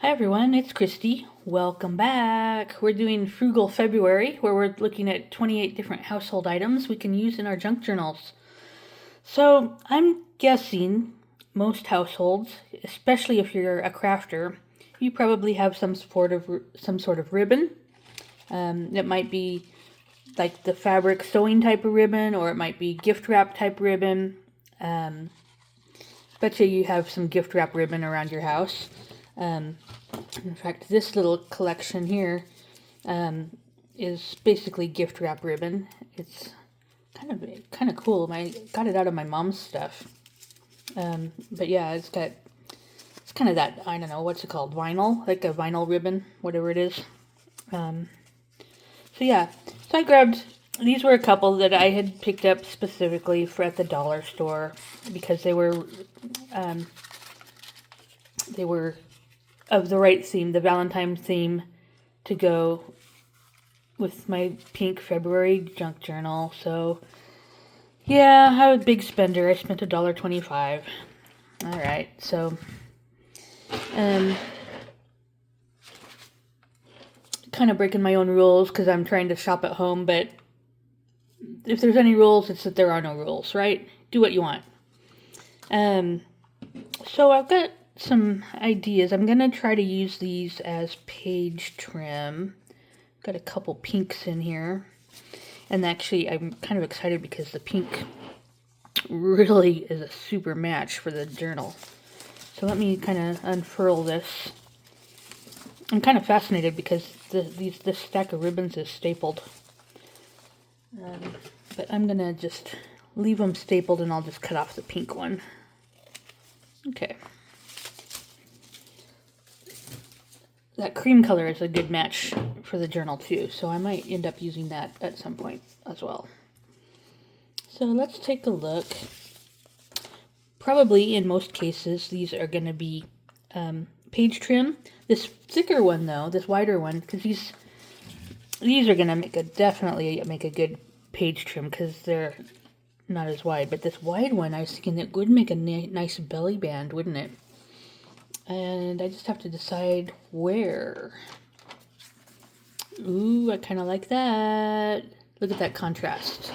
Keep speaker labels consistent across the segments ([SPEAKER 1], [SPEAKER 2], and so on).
[SPEAKER 1] Hi everyone, it's Christy. Welcome back. We're doing Frugal February, where we're looking at 28 different household items we can use in our junk journals. So I'm guessing most households, especially if you're a crafter, you probably have some sort of ribbon. It might be like the fabric sewing type of ribbon, or it might be gift wrap type ribbon. Bet you have some gift wrap ribbon around your house. In fact, this little collection here is basically gift wrap ribbon. It's kind of cool. I got it out of my mom's stuff. But yeah, it's kind of that, I don't know, what's it called? Vinyl, like a vinyl ribbon, whatever it is. So I grabbed, these were a couple that I had picked up specifically for at the dollar store because they were of the right theme, the Valentine theme, to go with my pink February junk journal. So yeah, I'm a big spender. I spent $1.25. All right, so kind of breaking my own rules because I'm trying to shop at home, but if there's any rules, it's that there are no rules, right? Do what you want. So I've got some ideas. I'm going to try to use these as page trim. Got a couple pinks in here. And actually, I'm kind of excited because the pink really is a super match for the journal. So let me kind of unfurl this. I'm kind of fascinated because this stack of ribbons is stapled. But I'm going to just leave them stapled and I'll just cut off the pink one. Okay. That cream color is a good match for the journal too, so I might end up using that at some point as well. So let's take a look. Probably in most cases these are going to be page trim. This thicker one though, this wider one, because these are going to definitely make a good page trim because they're not as wide. But this wide one, I was thinking it would make a nice belly band, wouldn't it? And I just have to decide where. Ooh, I kind of like that. Look at that contrast.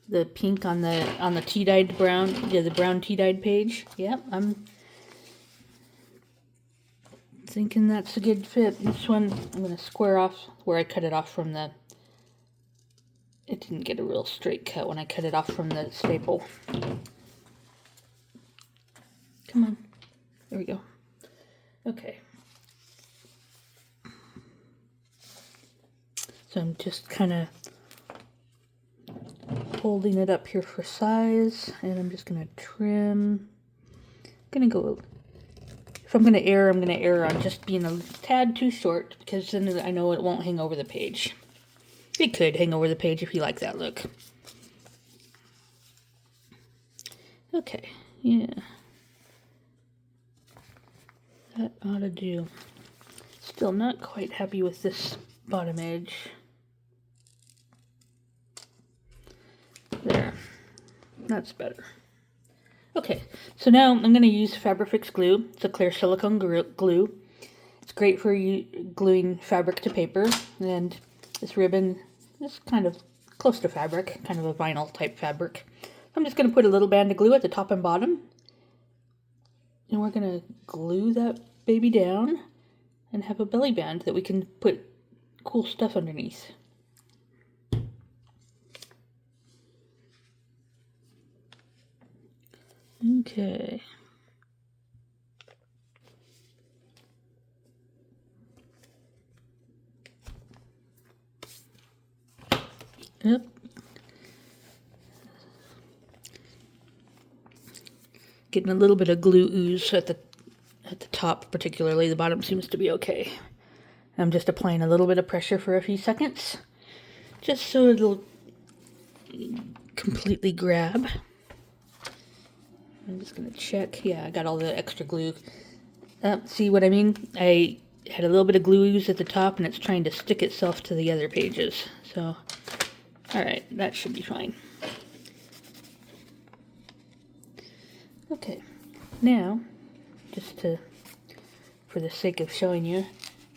[SPEAKER 1] The pink on the tea-dyed brown, yeah, the brown tea-dyed page. Yep, I'm thinking that's a good fit. This one, I'm going to square off where I cut it off from the... It didn't get a real straight cut when I cut it off from the staple. Come on. There we go. Okay. So I'm just kind of holding it up here for size, and I'm just going to trim. I'm going to go, if I'm going to err, I'm going to err on just being a tad too short, because then I know it won't hang over the page. It could hang over the page if you like that look. Okay, yeah. That ought to do. Still not quite happy with this bottom edge. There. That's better. Okay, so now I'm going to use Fabrifix glue. It's a clear silicone glue. It's great for gluing fabric to paper. And this ribbon is kind of close to fabric, kind of a vinyl type fabric. I'm just going to put a little band of glue at the top and bottom. And we're going to glue that baby down and have a belly band that we can put cool stuff underneath. Okay. Yep. Getting a little bit of glue ooze at the top, particularly. The bottom seems to be okay. I'm just applying a little bit of pressure for a few seconds, just so it'll completely grab. I'm just going to check. Yeah, I got all the extra glue. See what I mean? I had a little bit of glue ooze at the top, and it's trying to stick itself to the other pages. So, alright, that should be fine. Okay, now, just to for the sake of showing you,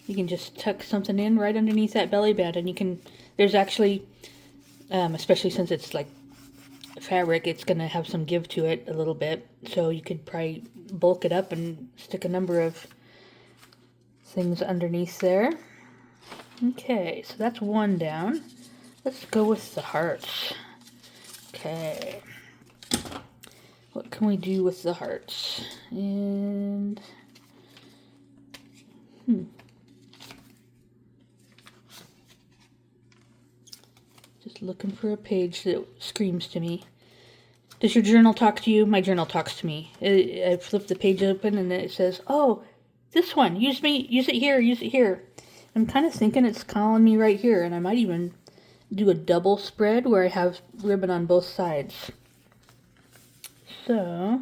[SPEAKER 1] you can just tuck something in right underneath that belly band, and you can, there's actually, especially since it's like fabric, it's going to have some give to it a little bit, so you could probably bulk it up and stick a number of things underneath there. Okay, so that's one down. Let's go with the hearts. Okay, what can we do with the hearts? And just looking for a page that screams to me. Does your journal talk to you? My journal talks to me. I flip the page open and it says, oh, this one, use it here, use it here. I'm kind of thinking it's calling me right here, and I might even do a double spread where I have ribbon on both sides. So,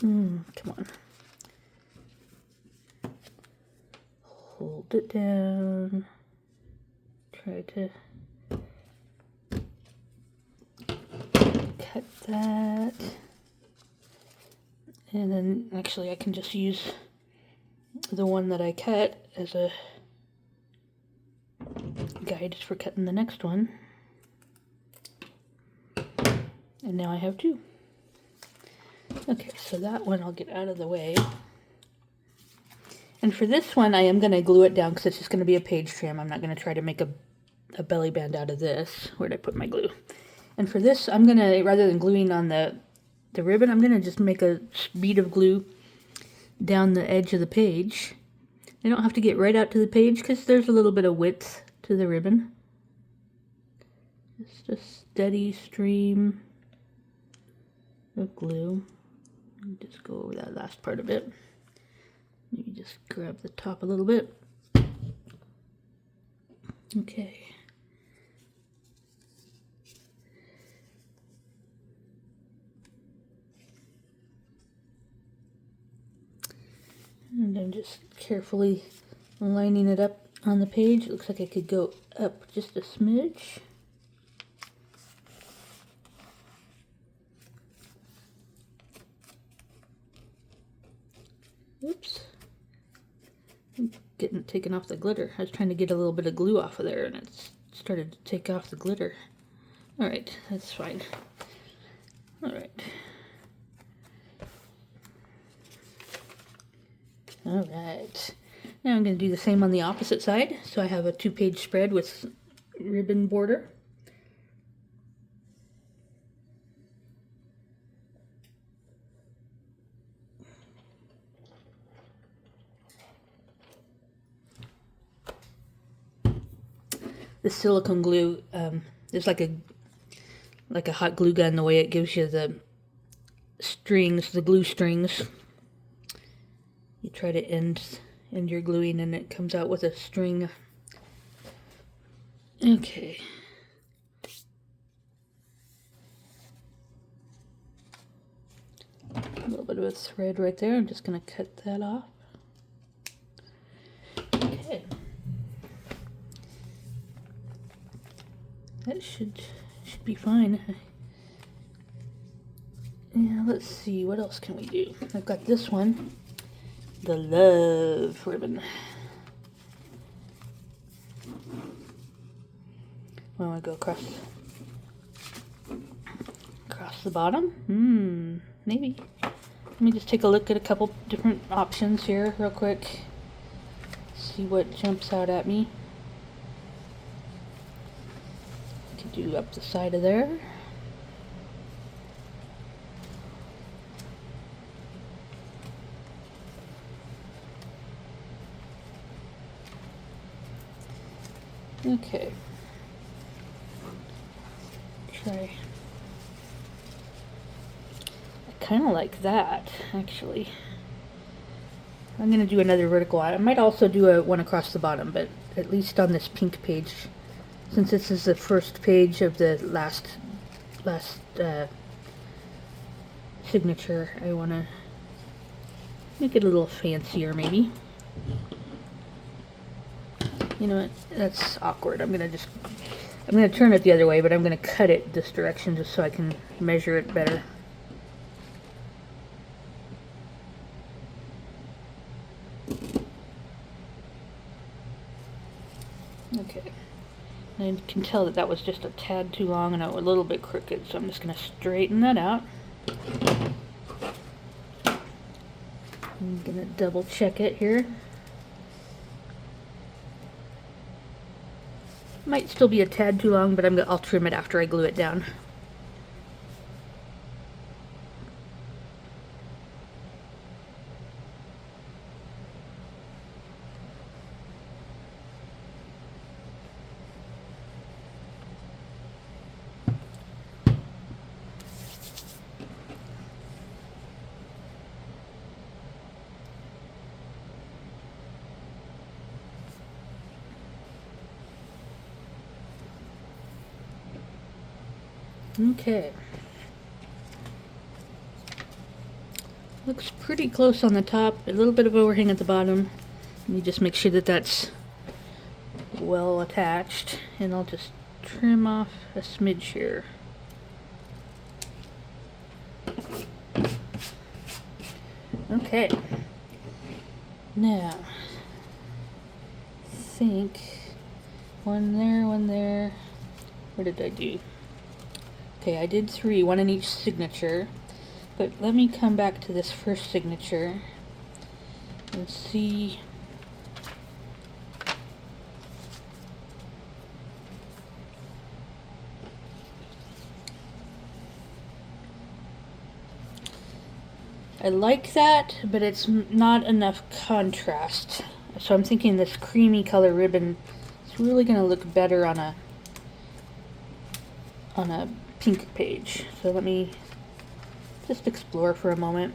[SPEAKER 1] come on. Hold it down. Try to cut that. And then actually I can just use the one that I cut as a guide for cutting the next one. And now I have two. Okay, so that one I'll get out of the way. And for this one, I am going to glue it down because it's just going to be a page trim. I'm not going to try to make a belly band out of this. Where'd I put my glue? And for this, I'm going to, rather than gluing on the ribbon, I'm going to just make a bead of glue down the edge of the page. I don't have to get right out to the page because there's a little bit of width to the ribbon. Just a steady stream of glue. Just go over that last part of it. You just grab the top a little bit. Okay. And I'm just carefully lining it up on the page. It looks like I could go up just a smidge. Oops. I'm getting taken off the glitter. I was trying to get a little bit of glue off of there and it started to take off the glitter. Alright, that's fine. Alright. Alright. Now I'm going to do the same on the opposite side. So I have a 2-page spread with ribbon border. The silicone glue is like a hot glue gun, the way it gives you the strings, the glue strings. You try to end your gluing and it comes out with a string. Okay. A little bit of a thread right there. I'm just going to cut that off. Okay. That should be fine. Yeah, let's see, what else can we do? I've got this one, the love ribbon. I want to go across the bottom. Maybe. Let me just take a look at a couple different options here real quick. See what jumps out at me. Do up the side of there. Okay. Try. I kind of like that, actually. I'm going to do another vertical one. I might also do one across the bottom, but at least on this pink page, since this is the first page of the last signature, I want to make it a little fancier, maybe. You know what? That's awkward. I'm gonna turn it the other way, but I'm gonna cut it this direction just so I can measure it better. I can tell that that was just a tad too long and a little bit crooked, so I'm just going to straighten that out. I'm going to double check it here. Might still be a tad too long, but I'll trim it after I glue it down. Okay. Looks pretty close on the top, a little bit of overhang at the bottom. Let me just make sure that that's well attached, and I'll just trim off a smidge here. Okay. Now, I think one there. What did I do? Okay, I did 3, one in each signature, but let me come back to this first signature and see. I like that, but it's not enough contrast. So I'm thinking this creamy color ribbon is really going to look better on a pink page. So let me just explore for a moment.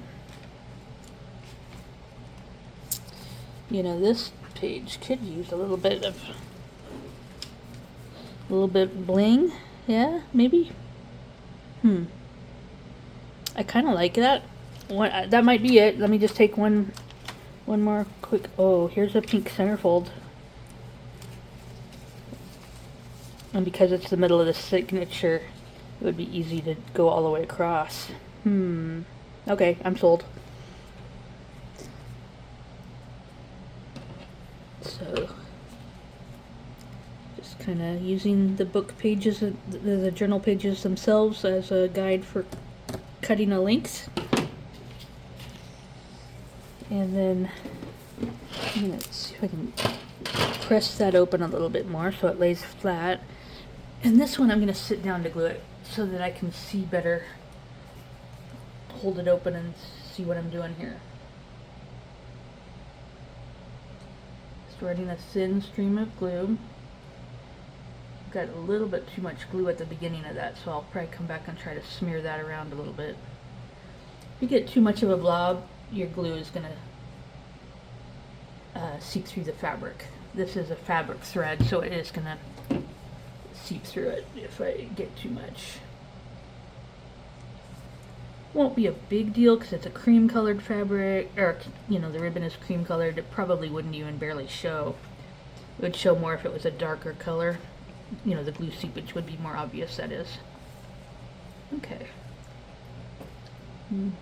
[SPEAKER 1] You know, this page could use a little bit bling. Yeah, maybe. I kind of like that. That might be it. Let me just take one more quick. Oh, here's a pink centerfold. And because it's the middle of the signature, it would be easy to go all the way across. Okay, I'm sold. So, just kind of using the book pages, the journal pages themselves as a guide for cutting a length. And then, I'm going to see if I can press that open a little bit more so it lays flat. And this one I'm going to sit down to glue it so that I can see better, hold it open and see what I'm doing here. Starting a thin stream of glue. Got a little bit too much glue at the beginning of that, so I'll probably come back and try to smear that around a little bit. If you get too much of a blob, your glue is going to seep through the fabric. This is a fabric thread, so it is going to seep through it if I get too much. Won't be a big deal because it's a cream colored fabric, or you know, the ribbon is cream colored. It probably wouldn't even barely show. It would show more if it was a darker color. You know, the glue seepage would be more obvious, that is. Okay. And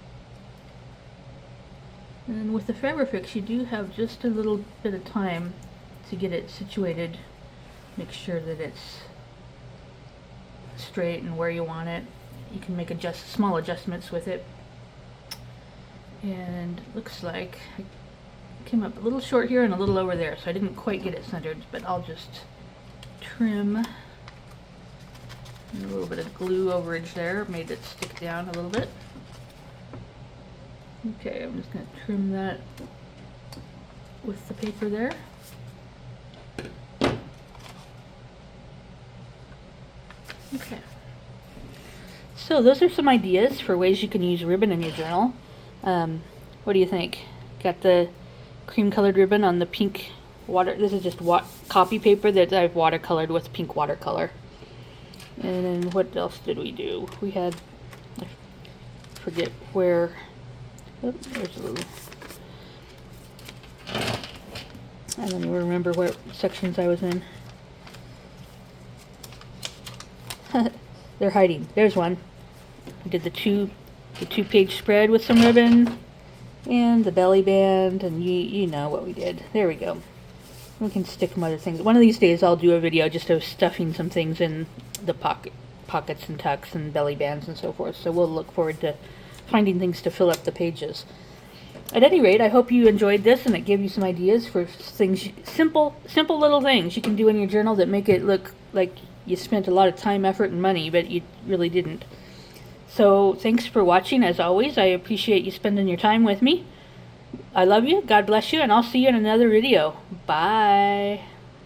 [SPEAKER 1] with the Fabrifix, you do have just a little bit of time to get it situated. Make sure that it's straight and where you want it. You can make small adjustments with it. And it looks like I came up a little short here and a little over there, so I didn't quite get it centered, but I'll just trim. And a little bit of glue overage there made it stick down a little bit. Okay, I'm just going to trim that with the paper there. Okay. So those are some ideas for ways you can use ribbon in your journal. What do you think? Got the cream colored ribbon on the pink water. This is just copy paper that I've watercolored with pink watercolor. And then what else did we do? We had, I forget where. Oh, there's a little. I don't even remember what sections I was in. They're hiding. There's one. We did the two-page spread with some ribbon and the belly band, and you know what we did. There we go. We can stick some other things. One of these days I'll do a video just of stuffing some things in the pockets and tucks and belly bands and so forth. So we'll look forward to finding things to fill up the pages. At any rate, I hope you enjoyed this and it gave you some ideas for things, simple little things you can do in your journal that make it look like you spent a lot of time, effort, and money, but you really didn't. So thanks for watching. As always, I appreciate you spending your time with me. I love you. God bless you, and I'll see you in another video. Bye.